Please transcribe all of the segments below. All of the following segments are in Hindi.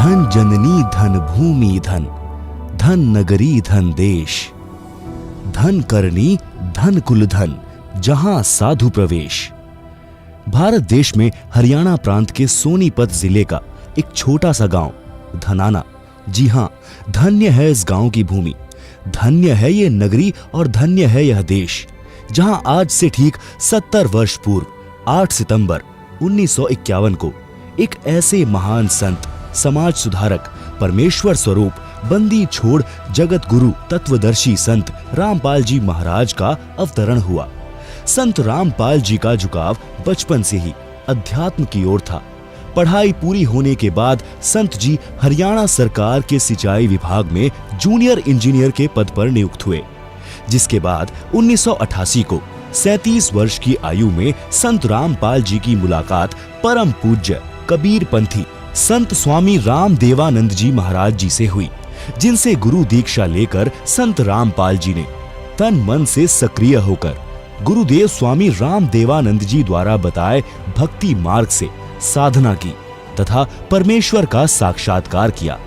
धन जननी धन भूमि धन, धन नगरी धन देश, धन करनी धन कुल धन, जहां साधु प्रवेश। भारत देश में हरियाणा प्रांत के सोनीपत जिले का एक छोटा सा गांव धनाना, जी हां, धन्य है इस गांव की भूमि, धन्य है ये नगरी और धन्य है यह देश, जहां आज से ठीक 70 वर्ष पूर्व 8 सितंबर 1951 को एक ऐसे महान संत, समाज सुधारक, परमेश्वर स्वरूप, बंदी छोड़ जगत गुरु, तत्वदर्शी संत रामपाल जी महाराज का अवतरण हुआ। संत रामपाल जी का झुकाव बचपन से ही अध्यात्म की ओर था। पढ़ाई पूरी होने के बाद संत जी हरियाणा सरकार के सिंचाई विभाग में जूनियर इंजीनियर के पद पर नियुक्त हुए, जिसके बाद 1988 को 37 वर्ष की आयु में संत रामपाल जी की मुलाकात परम पूज्य कबीर पंथी संत स्वामी रामदेवानंद जी महाराज जी से हुई, जिनसे गुरु दीक्षा लेकर संत रामपाल जी ने तन मन से सक्रिय होकर गुरुदेव स्वामी रामदेवानंद जी द्वारा बताए भक्ति मार्ग से साधना की तथा परमेश्वर का साक्षात्कार किया,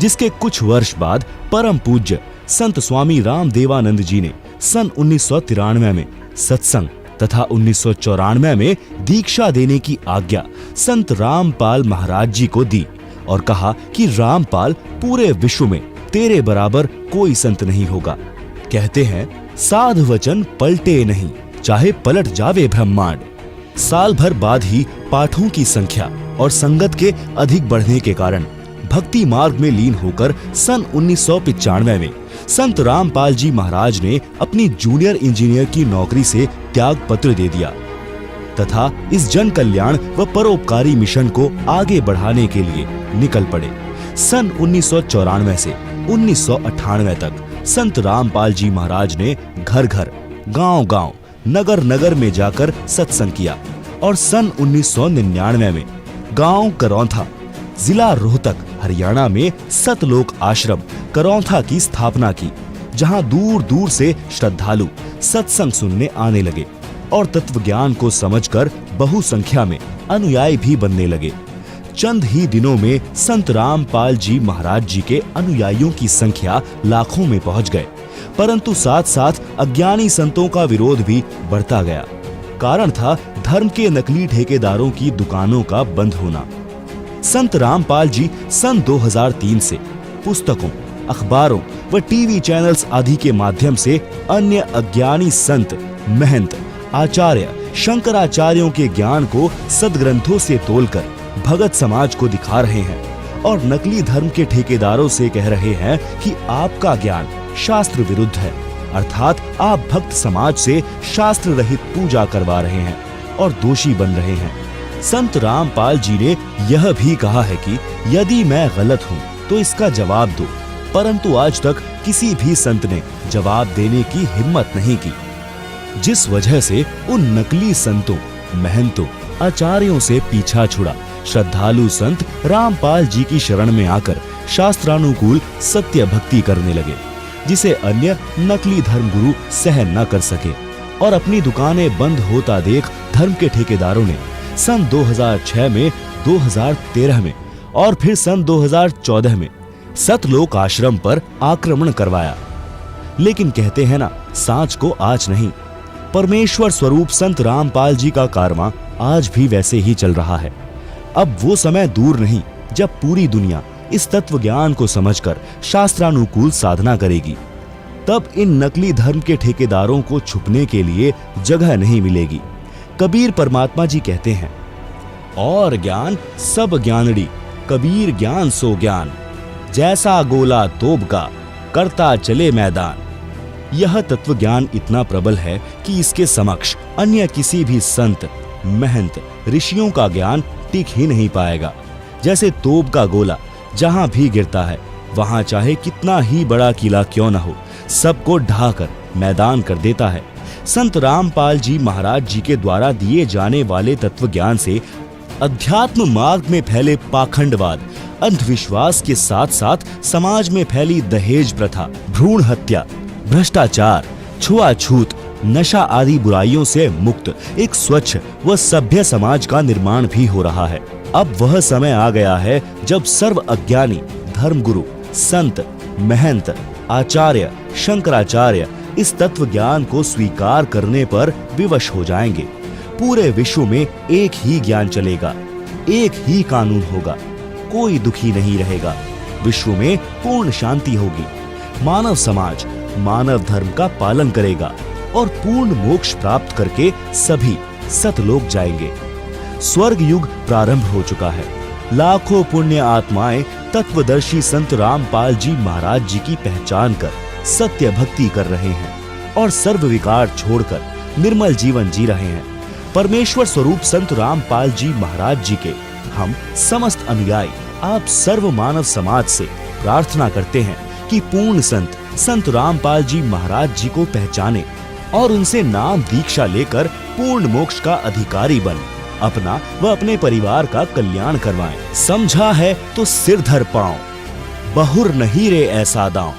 जिसके कुछ वर्ष बाद परम पूज्य संत स्वामी रामदेवानंद जी ने सन 1993 में सत्संग तथा 1994 में दीक्षा देने की आज्ञा संत रामपाल महाराज जी को दी और कहा कि रामपाल, पूरे विश्व में तेरे बराबर कोई संत नहीं होगा। कहते हैं साध वचन पलटे नहीं, चाहे पलट जावे ब्रह्मांड। साल भर बाद ही पाठों की संख्या और संगत के अधिक बढ़ने के कारण भक्ति मार्ग में लीन होकर सन 1995 में संत रामपाल जी महाराज ने अपनी जूनियर इंजीनियर की नौकरी से त्याग पत्र दे दिया तथा इस जन कल्याण व परोपकारी मिशन को आगे बढ़ाने के लिए निकल पड़े। सन 1994 से 1998 तक संत रामपाल जी महाराज ने घर घर, गांव गांव, नगर नगर में जाकर सत्संग किया और सन 1999 में गांव करौंथा, जिला रोहतक, हरियाणा में सतलोक आश्रम करौंथा की स्थापना की, जहां दूर दूर से श्रद्धालु सत्संग सुनने आने लगे और तत्व ज्ञान को समझकर बहुसंख्या में अनुयायी भी बनने लगे। चंद ही दिनों में संत रामपाल जी महाराज जी के अनुयायियों की संख्या लाखों में पहुंच गए, परंतु साथ साथ अज्ञानी संतों का विरोध भी बढ़ता गया। कारण था धर्म के नकली ठेकेदारों की दुकानों का बंद होना। संत रामपाल जी सन 2003 से पुस्तकों, अखबारों व टीवी चैनल्स आदि के माध्यम से अन्य अज्ञानी संत, महंत, आचार्य, शंकराचार्यों के ज्ञान को सदग्रंथों से तोलकर भगत समाज को दिखा रहे हैं और नकली धर्म के ठेकेदारों से कह रहे हैं कि आपका ज्ञान शास्त्र विरुद्ध है, अर्थात आप भक्त समाज से शास्त्र रहित पूजा करवा रहे हैं और दोषी बन रहे हैं। संत रामपाल जी ने यह भी कहा है कि यदि मैं गलत हूँ तो इसका जवाब दो, परंतु आज तक किसी भी संत ने जवाब देने की हिम्मत नहीं की, जिस वजह से उन नकली संतों, महंतों, आचार्यों से पीछा छुड़ा श्रद्धालु संत रामपाल जी की शरण में आकर शास्त्रानुकूल सत्य भक्ति करने लगे, जिसे अन्य नकली धर्मगुरु सहन न कर सके और अपनी दुकानें बंद होता देख धर्म के ठेकेदारों ने सन 2006 में, 2013 में और फिर सन 2014 में सतलोक आश्रम पर आक्रमण करवाया। लेकिन कहते हैं ना, सांच को आँच नहीं। परमेश्वर स्वरूप संत रामपाल जी का कारवां आज भी वैसे ही चल रहा है। अब वो समय दूर नहीं जब पूरी दुनिया इस तत्व ज्ञान को समझकर शास्त्रानुकूल साधना करेगी। तब इन नकली धर्म के ठेकेदारों को छुपने के लिए जगह नहीं मिलेगी। कबीर परमात्मा जी कहते हैं, और ज्ञान सब ज्ञानड़ी, कबीर ज्ञान सो ज्ञान, जैसा गोला तोब का, करता चले मैदान। यह तत्व ज्ञान इतना प्रबल है कि इसके समक्ष अन्य किसी भी संत, महंत, ऋषियों का ज्ञान टिक ही नहीं पाएगा। जैसे तोप का गोला जहां भी गिरता है, वहां चाहे कितना ही बड़ा किला क्यों न हो, सबको ढाकर मैदान कर देता है। संत रामपाल जी महाराज जी के द्वारा दिए जाने वाले तत्व ज्ञान से अध्यात्म मार्ग में फैले पाखंडवाद, अंधविश्वास के साथ साथ समाज में फैली दहेज प्रथा, भ्रूण हत्या, भ्रष्टाचार, छुआछूत, नशा आदि बुराइयों से मुक्त एक स्वच्छ व सभ्य समाज का निर्माण भी हो रहा है। अब वह समय आ गया है जब सर्व अज्ञानी धर्मगुरु, संत, महंत, आचार्य, शंकराचार्य इस तत्व ज्ञान को स्वीकार करने पर विवश हो जाएंगे। पूरे विश्व में एक ही ज्ञान चलेगा, एक ही कानून होगा, कोई दुखी नहीं रहेगा, विश्व में पूर्ण शांति होगी। मानव समाज मानव धर्म का पालन करेगा और पूर्ण मोक्ष प्राप्त करके सभी सतलोक जाएंगे। स्वर्ग युग प्रारंभ हो चुका है। लाखों पुण्य आत्माएं तत्वदर्शी संत रामपाल जी महाराज जी की पहचान कर सत्य भक्ति कर रहे हैं और सर्व विकार छोड़कर निर्मल जीवन जी रहे हैं। परमेश्वर स्वरूप संत रामपाल जी महाराज जी के हम समस्त अनुयायी आप सर्व मानव समाज से प्रार्थना करते हैं कि पूर्ण संत रामपाल जी महाराज जी को पहचाने और उनसे नाम दीक्षा लेकर पूर्ण मोक्ष का अधिकारी बन अपना व अपने परिवार का कल्याण करवाएं। समझा है तो सिर धर पाओ, बहुर नहीं रे ऐसा दांव।